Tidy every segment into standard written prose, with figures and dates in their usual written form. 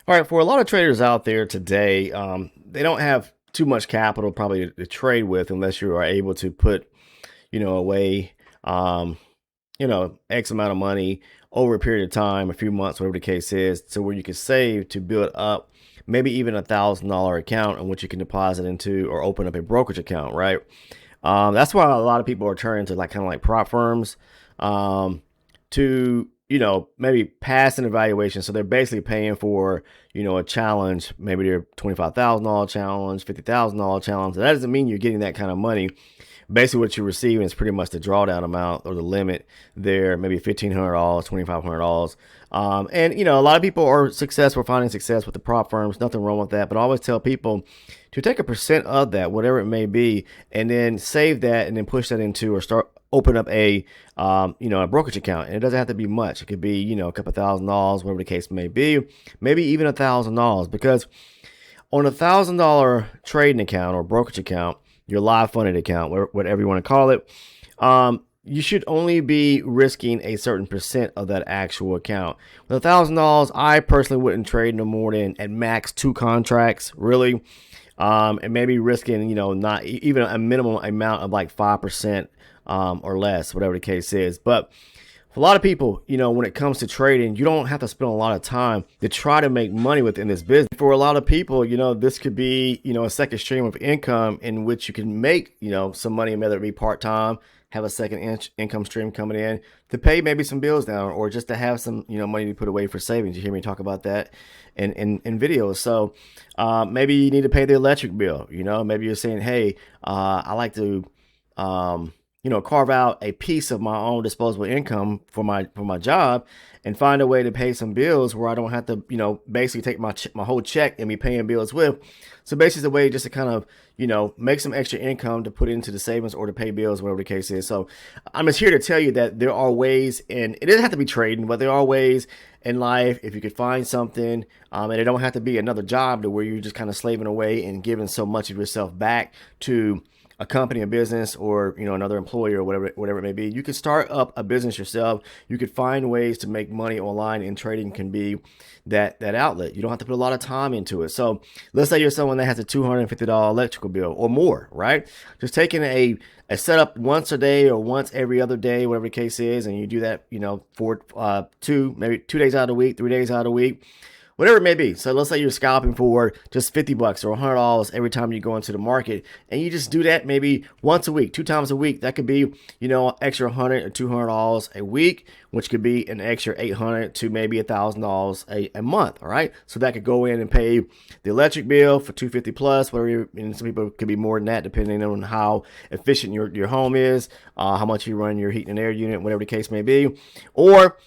All right, for a lot of traders out there today, they don't have too much capital probably to trade with unless you are able to put, away, um, X amount of money over a period of time, a few months, whatever the case is, to where you can save to build up maybe even $1,000 account in which you can deposit into or open up a brokerage account, right? That's why a lot of people are turning to like kind of like prop firms. To maybe pass an evaluation. So they're basically paying for a challenge, maybe their $25,000 challenge, $50,000 challenge. That doesn't mean you're getting that kind of money. Basically what you're receiving is pretty much the drawdown amount or the limit there, maybe $1,500, $2,500. And a lot of people are successful, finding success with the prop firms. Nothing wrong with that, but I always tell people to take a percent of that, whatever it may be, and then save that and then push that into or start open up a a brokerage account. And it doesn't have to be much. It could be a couple $1,000s, whatever the case may be, maybe even $1,000, because on $1,000 trading account or brokerage account, your live funded account, whatever you want to call it, you should only be risking a certain percent of that actual account. With $1,000, I personally wouldn't trade no more than at max 2 contracts, really. And maybe risking, not even a minimum amount of like 5%, or less, whatever the case is. But for a lot of people, when it comes to trading, you don't have to spend a lot of time to try to make money within this business. For a lot of people, this could be, a second stream of income in which you can make, some money, whether it be part-time, have a second income stream coming in to pay maybe some bills down, or just to have some, money to put away for savings. You hear me talk about that in videos. So maybe you need to pay the electric bill. Maybe you're saying, hey, I like to, carve out a piece of my own disposable income for my job and find a way to pay some bills where I don't have to, basically take my whole check and be paying bills with. So basically it's a way just to kind of, make some extra income to put into the savings or to pay bills, whatever the case is. So I'm just here to tell you that there are ways, and it doesn't have to be trading, but there are ways in life if you could find something, and it don't have to be another job to where you're just kind of slaving away and giving so much of yourself back to a company, a business, or another employer, or whatever it may be. You could start up a business yourself. You could find ways to make money online, and trading can be that outlet. You don't have to put a lot of time into it. So let's say you're someone that has a $250 electrical bill or more, right? Just taking a setup once a day or once every other day, whatever the case is, and you do that, for maybe 2 days out of the week, 3 days out of the week, whatever it may be. So let's say you're scalping for just $50 or $100 every time you go into the market, and you just do that maybe once a week, 2 times a week. That could be, extra $100 or $200 a week, which could be an extra $800 to maybe $1,000 a month. All right. So that could go in and pay the electric bill for $250 plus, whatever. And some people could be more than that, depending on how efficient your home is, how much you run your heating and air unit, whatever the case may be, or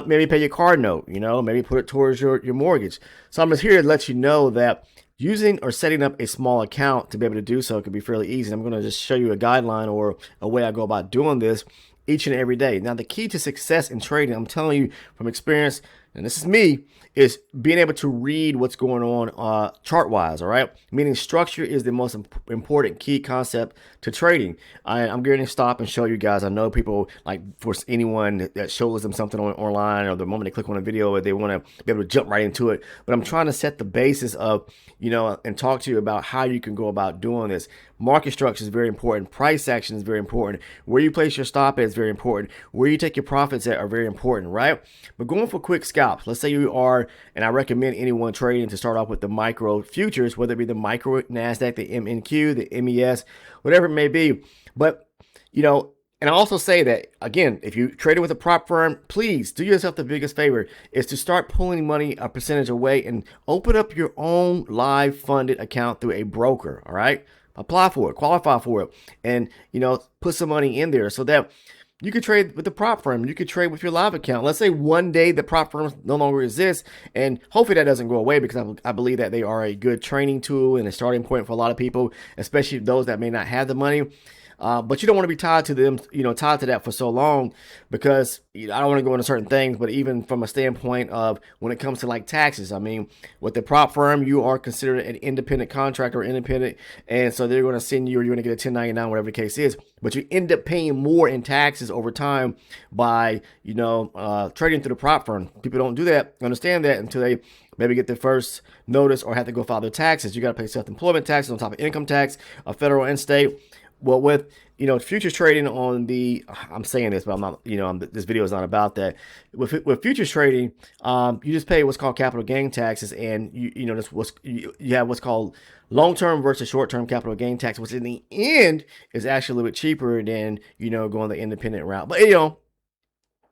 maybe pay your car note, maybe put it towards your mortgage. So I'm just here to let you know that using or setting up a small account to be able to do so can be fairly easy. I'm going to just show you a guideline or a way I go about doing this each and every day. Now, the key to success in trading, I'm telling you from experience, and this is me, is being able to read what's going on chart-wise, all right? Meaning structure is the most important key concept to trading. I'm going to stop and show you guys. I know people, like for anyone that shows them something online, or the moment they click on a video, they want to be able to jump right into it. But I'm trying to set the basis of, and talk to you about how you can go about doing this. Market structure is very important. Price action is very important. Where you place your stop at is very important. Where you take your profits at are very important, right? But going for quick scalps, let's say you are, and I recommend anyone trading to start off with the micro futures, whether it be the micro Nasdaq, the MNQ, the MES, whatever it may be. But, and I also say that, again, if you trade with a prop firm, please do yourself the biggest favor is to start pulling money, a percentage away, and open up your own live funded account through a broker, all right? Apply for it, qualify for it, and, put some money in there so that you could trade with the prop firm. You could trade with your live account. Let's say one day the prop firm no longer exists, and hopefully that doesn't go away, because I believe that they are a good training tool and a starting point for a lot of people, especially those that may not have the money. But you don't want to be tied to them, tied to that for so long, because I don't want to go into certain things, but even from a standpoint of when it comes to like taxes, I mean, with the prop firm, you are considered an independent contractor or independent, and so they're going to send you, or you're going to get a 1099, whatever the case is, but you end up paying more in taxes over time by, trading through the prop firm. People don't do that, understand that until they maybe get their first notice or have to go file their taxes. You got to pay self-employment taxes on top of income tax, federal and state. Well, with futures trading on I'm saying this, but I'm not. This video is not about that. With futures trading, you just pay what's called capital gain taxes, and you have what's called long-term versus short-term capital gain tax, which in the end is actually a little bit cheaper than going the independent route. But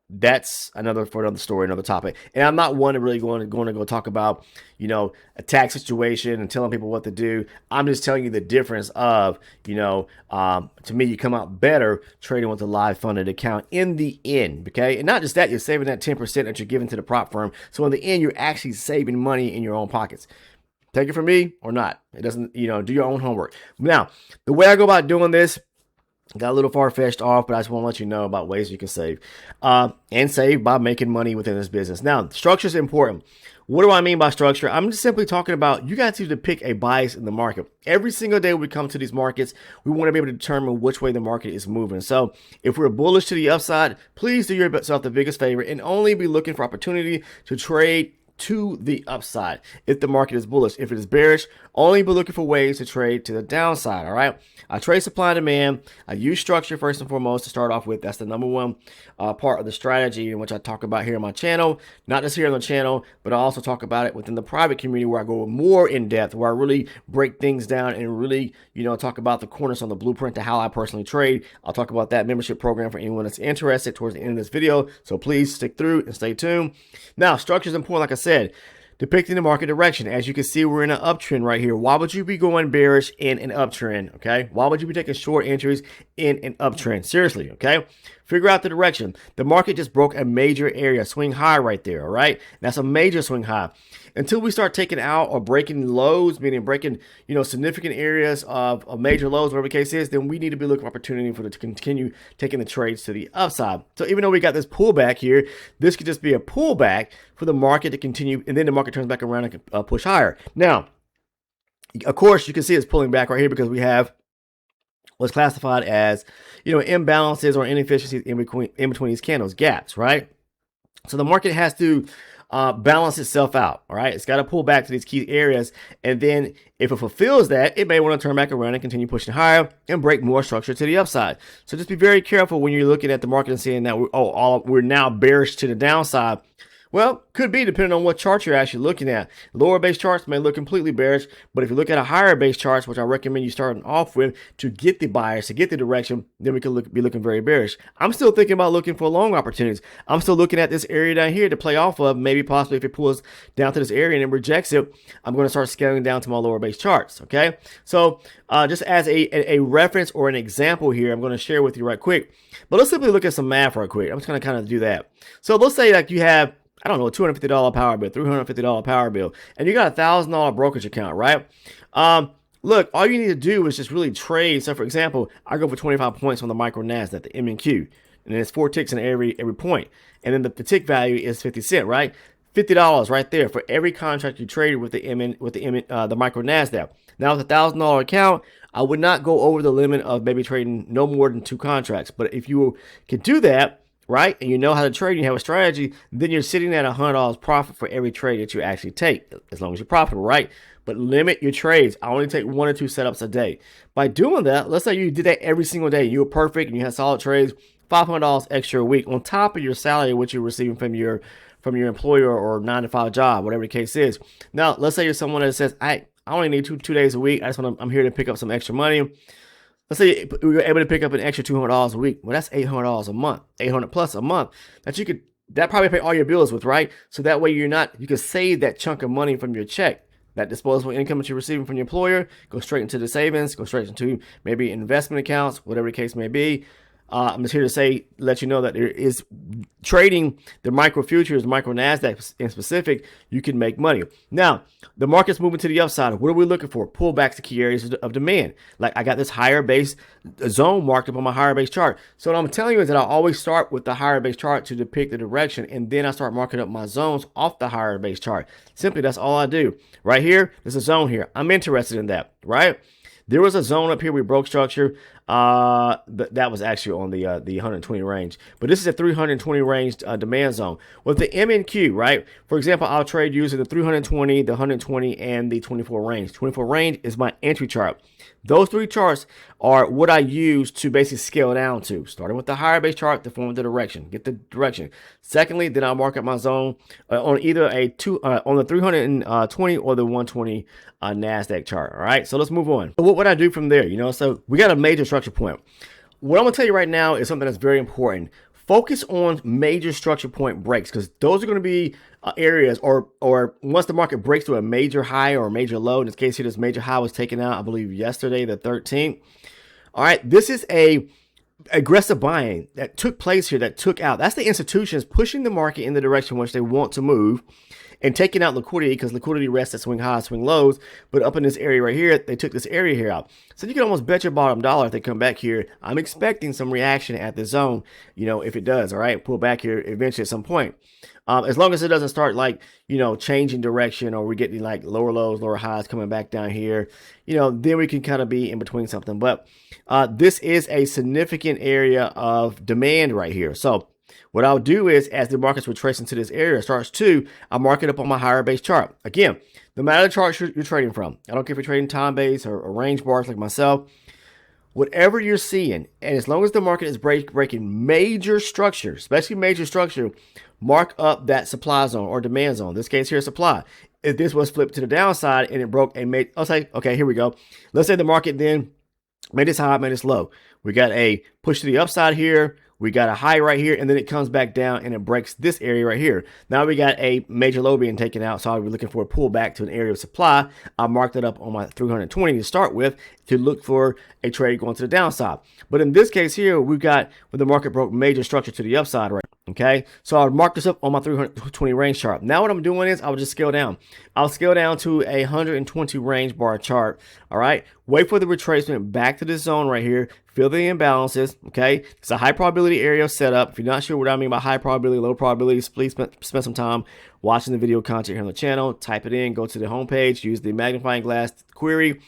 that's another story, another topic. And I'm not one to really going to go talk about, a tax situation and telling people what to do. I'm just telling you the difference of, to me, you come out better trading with a live funded account in the end. Okay. And not just that, you're saving that 10% that you're giving to the prop firm. So in the end, you're actually saving money in your own pockets. Take it from me or not. It doesn't, do your own homework. Now, the way I go about doing this, got a little far-fetched off, but I just want to let you know about ways you can save. And save by making money within this business. Now, structure is important. What do I mean by structure? I'm just simply talking about you got to pick a bias in the market. Every single day we come to these markets, we want to be able to determine which way the market is moving. So if we're bullish to the upside, please do yourself the biggest favor and only be looking for opportunity to trade to the upside if the market is bullish. If it is bearish, only be looking for ways to trade to the downside. All right, I trade supply and demand. I use structure first and foremost to start off with. That's the number one part of the strategy in which I talk about here on my channel, not just here on the channel, but I also talk about it within the private community where I go more in depth, where I really break things down and really talk about the corners on the blueprint to how I personally trade. I'll talk about that membership program for anyone that's interested towards the end of this video, so please stick through and stay tuned. Now, structure is important, like I said, depicting the market direction. As you can see, we're in an uptrend right here. Why would you be going bearish in an uptrend? Okay, why would you be taking short entries in an uptrend? Seriously, okay, figure out the direction. The market just broke a major area, swing high right there. All right, that's a major swing high. Until we start taking out or breaking lows, meaning breaking significant areas of major lows, whatever the case is, then we need to be looking for opportunity for it to continue taking the trades to the upside. So even though we got this pullback here, this could just be a pullback for the market to continue, and then the market turns back around and push higher. Now, of course, you can see it's pulling back right here because we have what's classified as imbalances or inefficiencies in between these candles, gaps, right? So the market has to balance itself out. All right, it's got to pull back to these key areas, and then if it fulfills that, it may want to turn back around and continue pushing higher and break more structure to the upside. So just be very careful when you're looking at the market and seeing that we're now bearish to the downside. Well, could be depending on what chart you're actually looking at. Lower base charts may look completely bearish, but if you look at a higher base charts, which I recommend you starting off with to get the bias, to get the direction, then we can be looking very bearish. I'm still thinking about looking for long opportunities. I'm still looking at this area down here to play off of. Maybe possibly if it pulls down to this area and it rejects it, I'm going to start scaling down to my lower base charts. Okay, so just as a reference or an example here, I'm going to share with you right quick. But let's simply look at some math right quick. I'm just going to kind of do that. So let's say like you have, I don't know, a $250 power bill, $350 power bill, and you got a $1,000 brokerage account, right? Look, all you need to do is just really trade. So, for example, I go for 25 points on the micro Nasdaq, the MNQ, and it's 4 ticks in every point, and then the tick value is 50 cents, right? $50 right there for every contract you traded with the micro Nasdaq. Now, with a $1,000 account, I would not go over the limit of maybe trading no more than 2 contracts. But if you can do that, right, and you know how to trade, and you have a strategy, then you're sitting at $100 profit for every trade that you actually take, as long as you're profitable, right? But limit your trades. I only take 1 or 2 setups a day. By doing that, let's say you did that every single day, you were perfect and you had solid trades, $500 extra a week on top of your salary, which you're receiving from your employer or 9-to-5 job, whatever the case is. Now, let's say you're someone that says, I only need two days a week. I'm here to pick up some extra money. Let's say we were able to pick up an extra $200 a week. Well, that's $800 a month, $800 plus a month that probably pay all your bills with, right? So that way you can save that chunk of money from your check. That disposable income that you're receiving from your employer, go straight into the savings, go straight into maybe investment accounts, whatever the case may be. I'm just here to say, let you know that there is trading the micro futures, micro Nasdaq in specific, you can make money. Now, the market's moving to the upside. What are we looking for? Pullbacks to key areas of demand. Like I got this higher base zone marked up on my higher base chart. So what I'm telling you is that I always start with the higher base chart to depict the direction, and then I start marking up my zones off the higher base chart. Simply, that's all I do. Right here, there's a zone here. I'm interested in that, right? There was a zone up here we broke structure. But that was actually on the 120 range. But this is a 320 range demand zone. With the MNQ, right? For example, I'll trade using the 320, the 120, and the 24 range. 24 range is my entry chart. Those three charts are what I use to basically scale down to. Starting with the higher base chart to form the direction, get the direction. Secondly, then I'll mark up my zone on either on the 320 or the 120 Nasdaq chart. All right, so let's move on. So what would I do from there? So we got a major structure point. What I'm gonna tell you right now is something that's very important. Focus on major structure point breaks, because those are going to be areas, or once the market breaks to a major high or a major low. In this case here, this major high was taken out, I believe, yesterday, the 13th. All right, this is a aggressive buying that took place here, that took out. That's the institutions pushing the market in the direction which they want to move and taking out liquidity, because liquidity rests at swing highs, swing lows. But up in this area right here, they took this area here out. So you can almost bet your bottom dollar if they come back here. I'm expecting some reaction at the zone, if it does, all right, pull back here eventually at some point. As long as it doesn't start changing direction, or we're getting like lower lows, lower highs coming back down here, then we can kind of be in between something. But this is a significant area of demand right here. So what I'll do is, as the markets retrace into this area, starts to, I'll mark it up on my higher base chart. Again, no matter the chart you're trading from, I don't care if you're trading time base or range bars like myself, whatever you're seeing, and as long as the market is breaking major structure, especially major structure, mark up that supply zone or demand zone. In this case here, supply. If this was flipped to the downside and it broke a major, I'll say, okay, here we go. Let's say the market then made this high, made this low. We got a push to the upside here. We got a high right here, and then it comes back down and it breaks this area right here. Now we got a major low being taken out, so I'll be looking for a pullback to an area of supply. I marked it up on my 320 to start with to look for a trade going to the downside. But in this case here, we've got when the market broke major structure to the upside, right? Okay, so I'll mark this up on my 320 range chart. Now what I'm doing is I'll just scale down. I'll scale down to a 120 range bar chart. All right, wait for the retracement back to this zone right here. Fill the imbalances. Okay, it's a high probability area setup. If you're not sure what I mean by high probability, low probability, please spend some time watching the video content here on the channel. Type it in, go to the homepage, use the magnifying glass query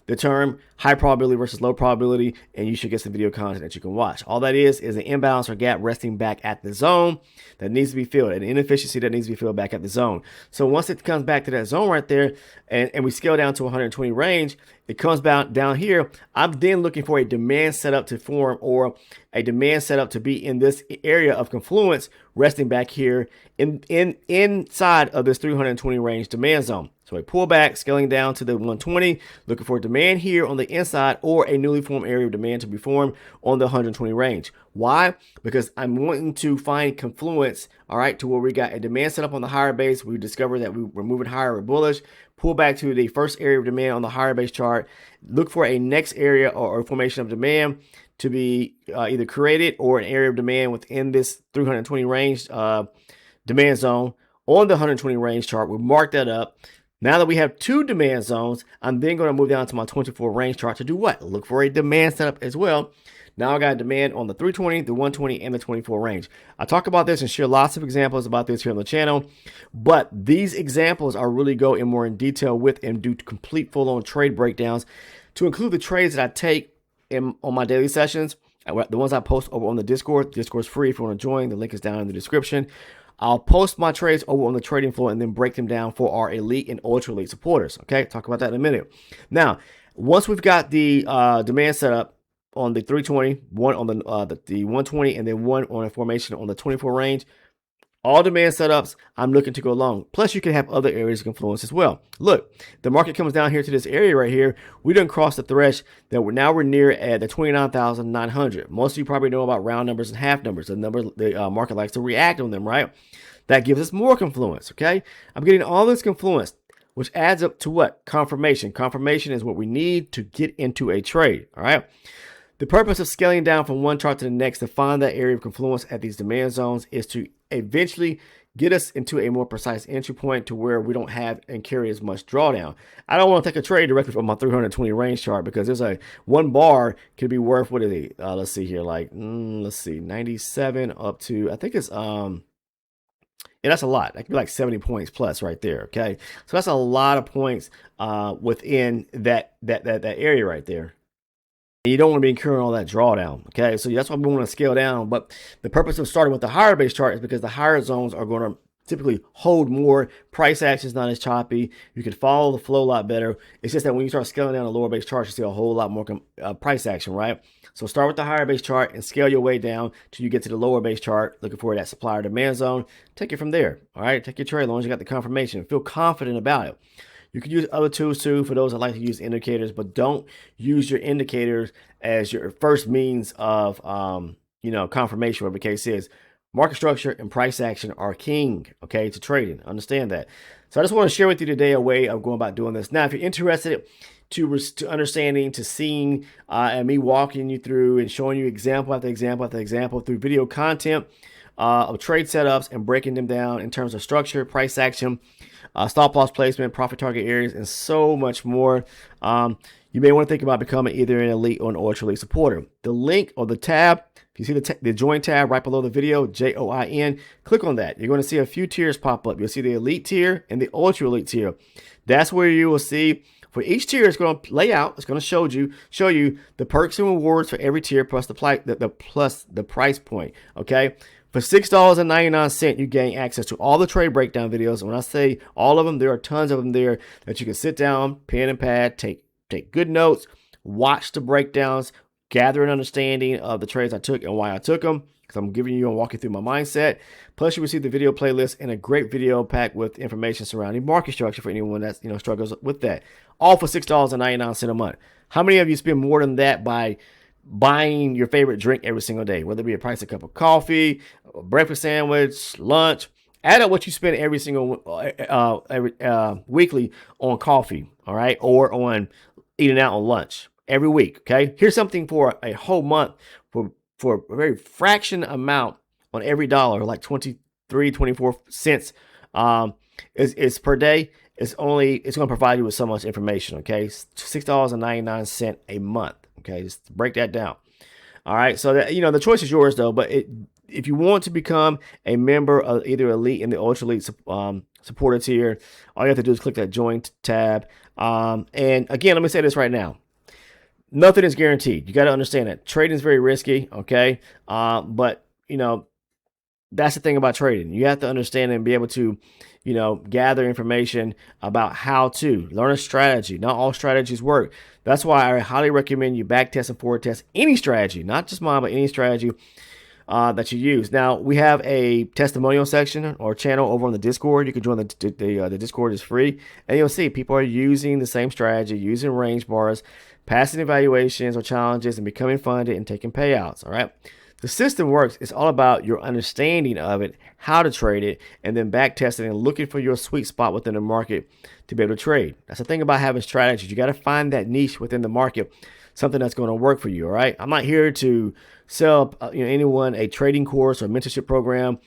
the term high probability versus low probability, and you should get some video content that you can watch. All that is an imbalance or gap resting back at the zone that needs to be filled, an inefficiency that needs to be filled back at the zone. So once it comes back to that zone right there, and we scale down to 120 range, it comes down here. I'm then looking for a demand setup to form, or a demand setup to be in this area of confluence, resting back here inside of this 320 range demand zone. So a pullback, scaling down to the 120, looking for demand here on the inside, or a newly formed area of demand to be formed on the 120 range. Why? Because I'm wanting to find confluence, all right, to where we got a demand set up on the higher base. We discovered that we're moving higher, we're bullish. Pull back to the first area of demand on the higher base chart. Look for a next area or formation of demand to be either created, or an area of demand within this 320 range demand zone on the 120 range chart. We mark that up. Now that we have two demand zones, I'm then going to move down to my 24 range chart to do what? Look for a demand setup as well. Now I got a demand on the 320, the 120, and the 24 range. I talk about this and share lots of examples about this here on the channel, but these examples I really go in more in detail with and do complete full-on trade breakdowns to include the trades that I take on my daily sessions, the ones I post over on the Discord. Discord's free if you want to join. The link is down in the description. I'll post my trades over on the trading floor and then break them down for our elite and ultra elite supporters. Okay, talk about that in a minute. Now, once we've got the demand set up on the 320, one on the 120, and then one on a formation on the 24 range, all demand setups, I'm looking to go long. Plus, you can have other areas of influence as well. Look, the market comes down here to this area right here. We didn't cross the thresh that we're near at the 29,900. Most of you probably know about round numbers and half numbers. The number the market likes to react on them, right? That gives us more confluence, okay? I'm getting all this confluence, which adds up to what? Confirmation. Confirmation is what we need to get into a trade, all right? The purpose of scaling down from one chart to the next to find that area of confluence at these demand zones is to eventually get us into a more precise entry point to where we don't have and carry as much drawdown. I don't want to take a trade directly from my 320 range chart because there's a one bar could be worth, what is it? Let's see here, like let's see, 97 up to, I think it's and that's a lot. That could be like 70 points plus right there. Okay, so that's a lot of points within that area right there. You don't want to be incurring all that drawdown. Okay, so that's why we want to scale down. But the purpose of starting with the higher base chart is because the higher zones are going to typically hold more. Price action is not as choppy. You can follow the flow a lot better. It's just that when you start scaling down the lower base chart, you see a whole lot more price action, right? So start with the higher base chart and scale your way down till you get to the lower base chart, looking for that supply or demand zone. Take it from there. All right, take your trade as long as you got the confirmation. Feel confident about it. You can use other tools too for those that like to use indicators, but don't use your indicators as your first means of confirmation, whatever the case is. Market structure and price action are king, okay, to trading. Understand that. So I just want to share with you today a way of going about doing this. Now, if you're interested to understanding, to seeing, and me walking you through and showing you example after example after example through video content of trade setups and breaking them down in terms of structure, price action, stop loss placement, profit target areas, and so much more, you may want to think about becoming either an elite or an ultra elite supporter. The link or the tab, if you see the join tab right below the video, JOIN, click on that. You're going to see a few tiers pop up. You'll see the elite tier and the ultra elite tier. That's where you will see for each tier, it's going to lay out. It's going to show you the perks and rewards for every tier plus the price point. Okay. For $6.99, you gain access to all the trade breakdown videos. And when I say all of them, there are tons of them there that you can sit down, pen and pad, take good notes, watch the breakdowns, gather an understanding of the trades I took and why I took them, because I'm giving you and walking through my mindset. Plus, you receive the video playlist and a great video packed with information surrounding market structure for anyone that struggles with that. All for $6.99 a month. How many of you spend more than that by buying your favorite drink every single day, whether it be a price of a cup of coffee, a breakfast sandwich, lunch? Add up what you spend every single weekly on coffee, all right, or on eating out on lunch every week. Okay, here's something for a whole month for a very fraction amount on every dollar, like 24 cents is per day. It's going to provide you with so much information. Okay, $6.99 a month. Okay, just break that down. All right, so that, the choice is yours though. But if you want to become a member of either elite and the ultra elite supporter tier, all you have to do is click that join tab. And again, let me say this right now. Nothing is guaranteed. You got to understand that trading is very risky. Okay. But that's the thing about trading. You have to understand and be able to, gather information about how to learn a strategy. Not all strategies work. That's why I highly recommend you back test and forward test any strategy, not just mine, but any strategy that you use. Now, we have a testimonial section or channel over on the Discord. You can join the Discord is free, and you'll see people are using the same strategy, using range bars, passing evaluations or challenges, and becoming funded and taking payouts. All right. The system works. It's all about your understanding of it, how to trade it, and then back testing and looking for your sweet spot within the market to be able to trade. That's the thing about having strategies. You got to find that niche within the market, something that's going to work for you. All right. I'm not here to sell anyone a trading course or mentorship program.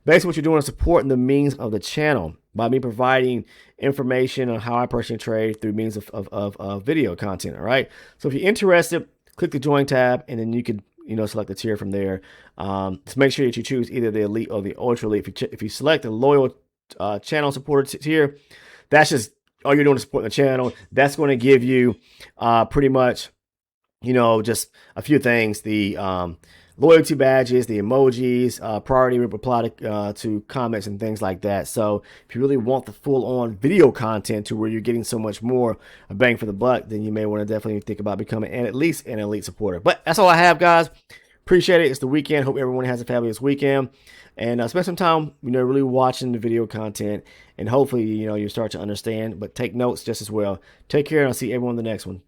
Basically, what you're doing is supporting the means of the channel by me providing information on how I personally trade through means of video content. All right. So if you're interested, click the join tab, and then you can select the tier from there. Just make sure that you choose either the elite or the ultra elite. If you select the loyal channel supporter tier, that's just all you're doing is supporting the channel. That's going to give you pretty much just a few things: the loyalty badges, the emojis, priority reply to comments and things like that. So if you really want the full-on video content to where you're getting so much more bang for the buck, then you may want to definitely think about becoming at least an elite supporter. But that's all I have, guys. Appreciate it. It's the weekend. Hope everyone has a fabulous weekend. And spend some time, really watching the video content. And hopefully, you start to understand. But take notes just as well. Take care, and I'll see everyone in the next one.